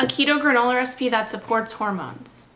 a keto granola recipe that supports hormones.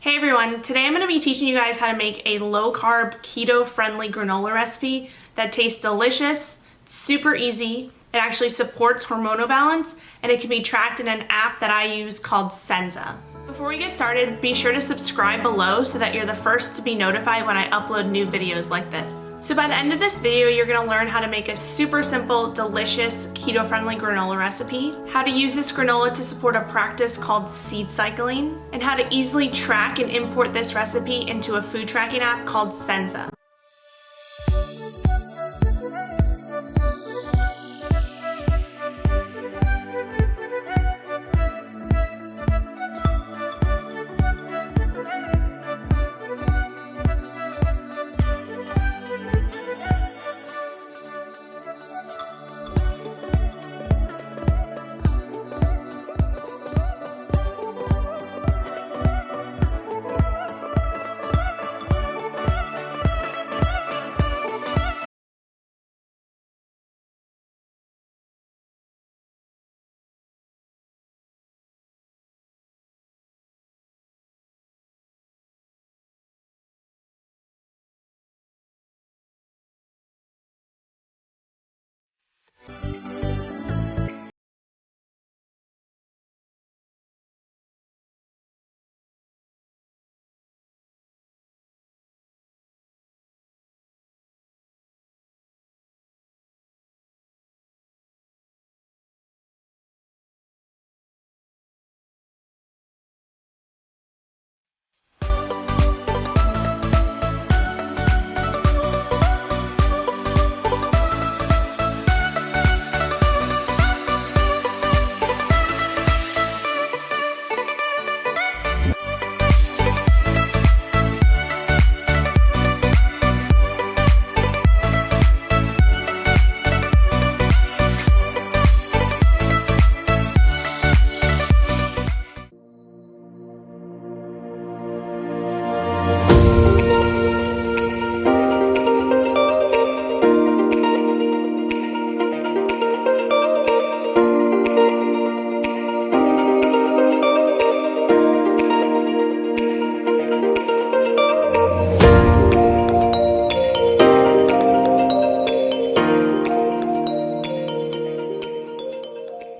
Hey everyone, today I'm going to be teaching you guys how to make a low-carb, keto-friendly granola recipe that tastes delicious, super easy, it actually supports hormonal balance, and it can be tracked in an app that I use called Senza. Before we get started, be sure to subscribe below so that you're the first to be notified when I upload new videos like this. So by the end of this video, you're going to learn how to make a super simple, delicious, keto-friendly granola recipe, how to use this granola to support a practice called seed cycling, and how to easily track and import this recipe into a food tracking app called Senza.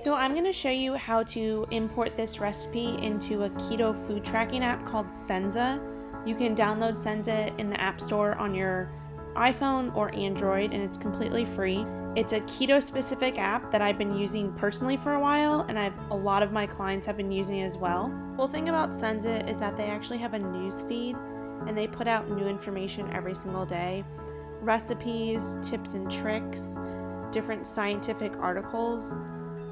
So I'm going to show you how to import this recipe into a keto food tracking app called Senza. You can download Senza in the App Store on your iPhone or Android, and it's completely free. It's a keto specific app that I've been using personally for a while, and a lot of my clients have been using it as well. The cool thing about Senza is that they actually have a news feed, and they put out new information every single day. Recipes, tips and tricks, different scientific articles.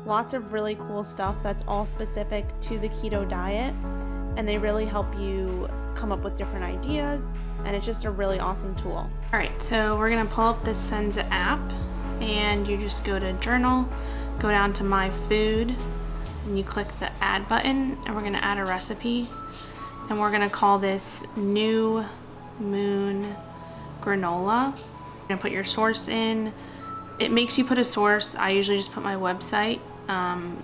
Lots of really cool stuff that's all specific to the keto diet, and they really help you come up with different ideas, and it's just a really awesome tool. Alright, so we're going to pull up this Senza app, and you just go to journal, go down to my food, and you click the add button, and we're going to add a recipe, and we're going to call this New Moon Granola. You're going to put your source in. It makes you put a source. I usually just put my website.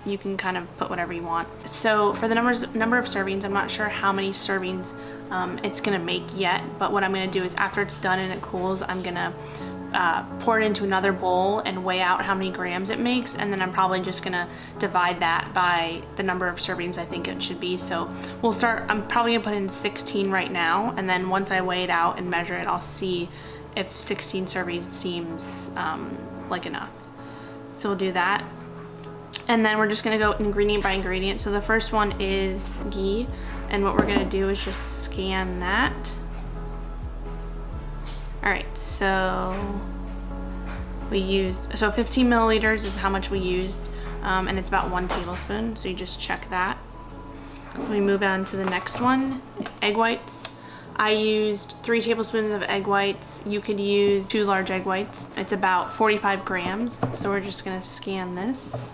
You can kind of put whatever you want. So for the number of servings, I'm not sure how many servings it's gonna make yet, but what I'm gonna do is after it's done and it cools, I'm gonna pour it into another bowl and weigh out how many grams it makes, and then I'm probably just gonna divide that by the number of servings I think it should be. So we'll start, I'm probably gonna put in 16 right now, and then once I weigh it out and measure it, I'll see if 16 servings seems like enough. So we'll do that. And then we're just gonna go ingredient by ingredient. So the first one is ghee, and what we're gonna do is just scan that. All right, so we used, so 15 milliliters is how much we used, and it's about 1 tablespoon, so you just check that. We move on to the next one, egg whites. I used 3 tablespoons of egg whites. You could use 2 large egg whites. It's about 45 grams, so we're just gonna scan this.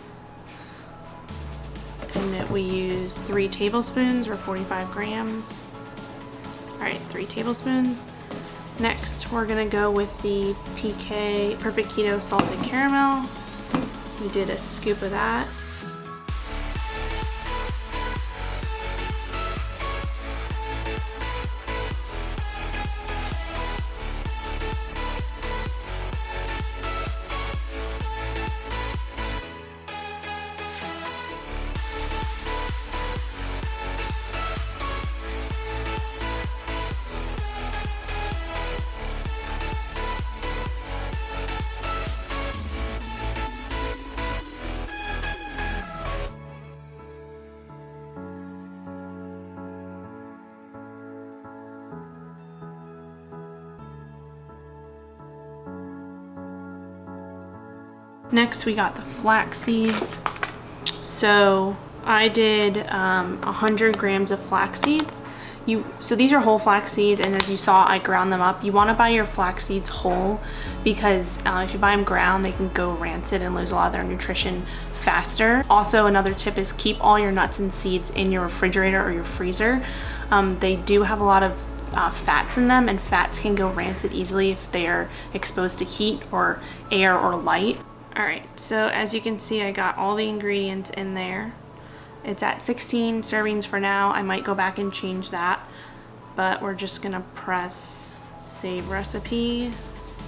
And we use 3 tablespoons or 45 grams. All right, 3 tablespoons. Next, we're gonna go with the PK Perfect Keto Salted Caramel. We did a scoop of that. Next, we got the flax seeds. So I did 100 grams of flax seeds. So these are whole flax seeds, and as you saw, I ground them up. You want to buy your flax seeds whole because if you buy them ground, they can go rancid and lose a lot of their nutrition faster. Also, another tip is keep all your nuts and seeds in your refrigerator or your freezer. They do have a lot of fats in them, and fats can go rancid easily if they are exposed to heat or air or light. All right, so as you can see, I got all the ingredients in there. It's at 16 servings for now. I might go back and change that, but we're just gonna press save recipe.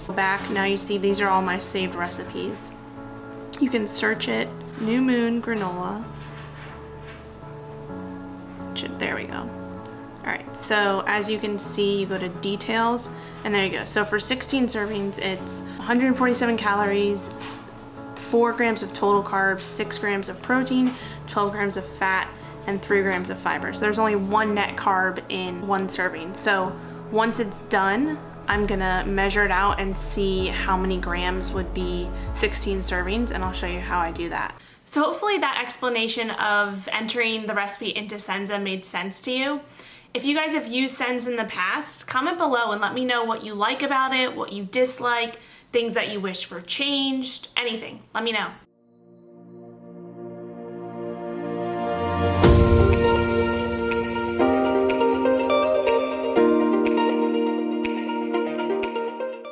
Go back, now you see these are all my saved recipes. You can search it, New Moon Granola. There we go. All right, so as you can see, you go to details, and there you go. So for 16 servings, it's 147 calories, 4 grams of total carbs, 6 grams of protein, 12 grams of fat, and 3 grams of fiber. So there's only 1 net carb in 1 serving. So once it's done, I'm gonna measure it out and see how many grams would be 16 servings, and I'll show you how I do that. So hopefully that explanation of entering the recipe into Senza made sense to you. If you guys have used Senza in the past, comment below and let me know what you like about it, what you dislike, things that you wish were changed, anything. Let me know.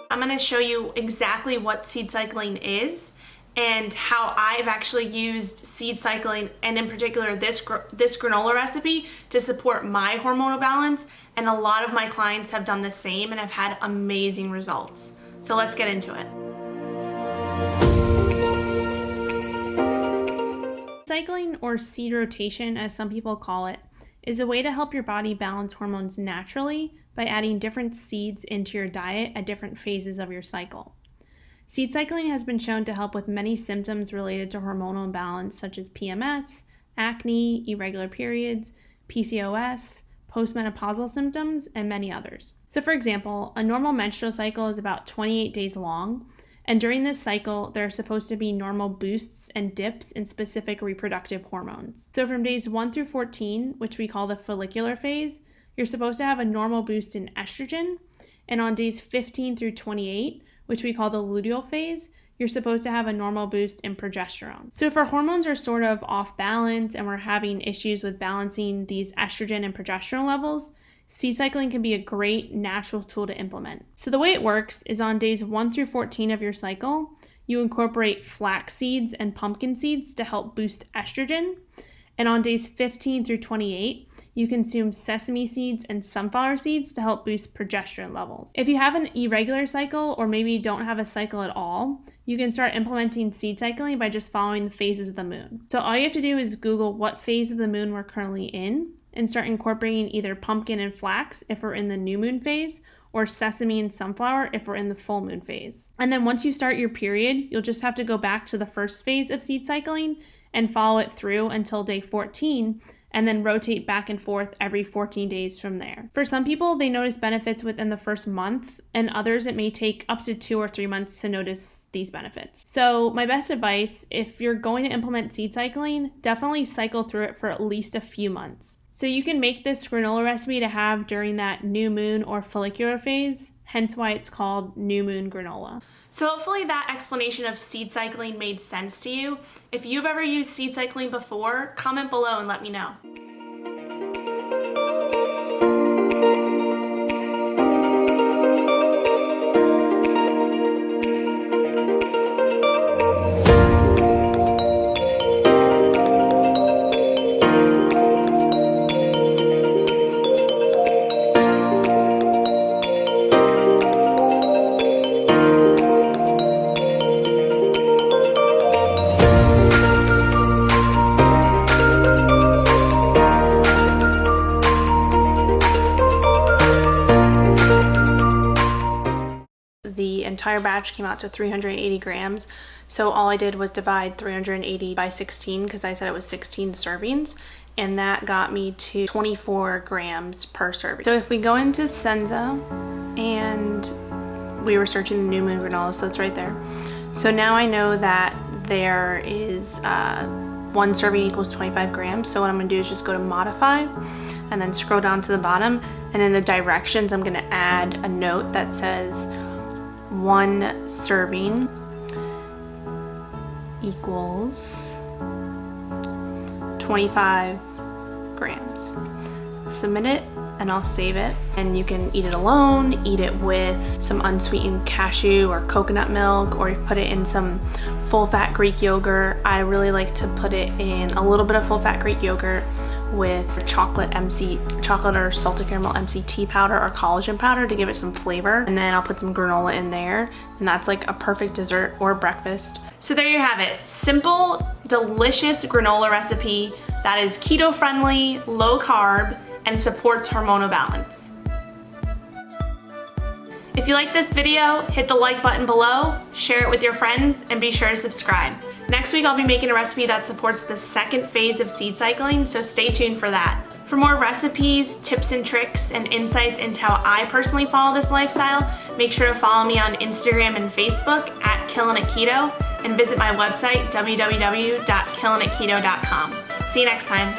I'm gonna show you exactly what seed cycling is and how I've actually used seed cycling, and in particular this granola recipe, to support my hormonal balance. And a lot of my clients have done the same and have had amazing results. So let's get into it. Cycling, or seed rotation as some people call it, is a way to help your body balance hormones naturally by adding different seeds into your diet at different phases of your cycle. Seed cycling has been shown to help with many symptoms related to hormonal imbalance, such as PMS, acne, irregular periods, PCOS, postmenopausal symptoms, and many others. So for example, a normal menstrual cycle is about 28 days long, and during this cycle, there are supposed to be normal boosts and dips in specific reproductive hormones. So from days 1 through 14, which we call the follicular phase, you're supposed to have a normal boost in estrogen, and on days 15 through 28, which we call the luteal phase, you're supposed to have a normal boost in progesterone. So if our hormones are sort of off balance and we're having issues with balancing these estrogen and progesterone levels, seed cycling can be a great natural tool to implement. So the way it works is on days 1 through 14 of your cycle, you incorporate flax seeds and pumpkin seeds to help boost estrogen. And on days 15 through 28, you consume sesame seeds and sunflower seeds to help boost progesterone levels. If you have an irregular cycle, or maybe you don't have a cycle at all, you can start implementing seed cycling by just following the phases of the moon. So all you have to do is Google what phase of the moon we're currently in and start incorporating either pumpkin and flax if we're in the new moon phase, or sesame and sunflower if we're in the full moon phase. And then once you start your period, you'll just have to go back to the first phase of seed cycling and follow it through until day 14, and then rotate back and forth every 14 days from there. For some people, they notice benefits within the first month, and others it may take up to 2 or 3 months to notice these benefits. So my best advice, if you're going to implement seed cycling, definitely cycle through it for at least a few months. So you can make this granola recipe to have during that new moon or follicular phase, hence why it's called New Moon Granola. So hopefully that explanation of seed cycling made sense to you. If you've ever used seed cycling before, comment below and let me know. entire batch came out to 380 grams. So all I did was divide 380 by 16 because I said it was 16 servings. And that got me to 24 grams per serving. So if we go into Senza, and we were searching the New Moon granola, so it's right there. So now I know that there is 1 serving equals 25 grams. So what I'm gonna do is just go to modify and then scroll down to the bottom. And in the directions, I'm gonna add a note that says 1 serving equals 25 grams. Submit it and I'll save it. And you can eat it alone, eat it with some unsweetened cashew or coconut milk, or you put it in some full-fat Greek yogurt. I really like to put it in a little bit of full-fat Greek yogurt with chocolate or salted caramel MCT powder or collagen powder to give it some flavor. And then I'll put some granola in there, and that's like a perfect dessert or breakfast. So there you have it. Simple, delicious granola recipe that is keto friendly, low carb, and supports hormonal balance. If you like this video, hit the like button below, share it with your friends, and be sure to subscribe. Next week, I'll be making a recipe that supports the second phase of seed cycling, so stay tuned for that. For more recipes, tips and tricks, and insights into how I personally follow this lifestyle, make sure to follow me on Instagram and Facebook at KillinItKeto, and visit my website, www.killinitketo.com. See you next time.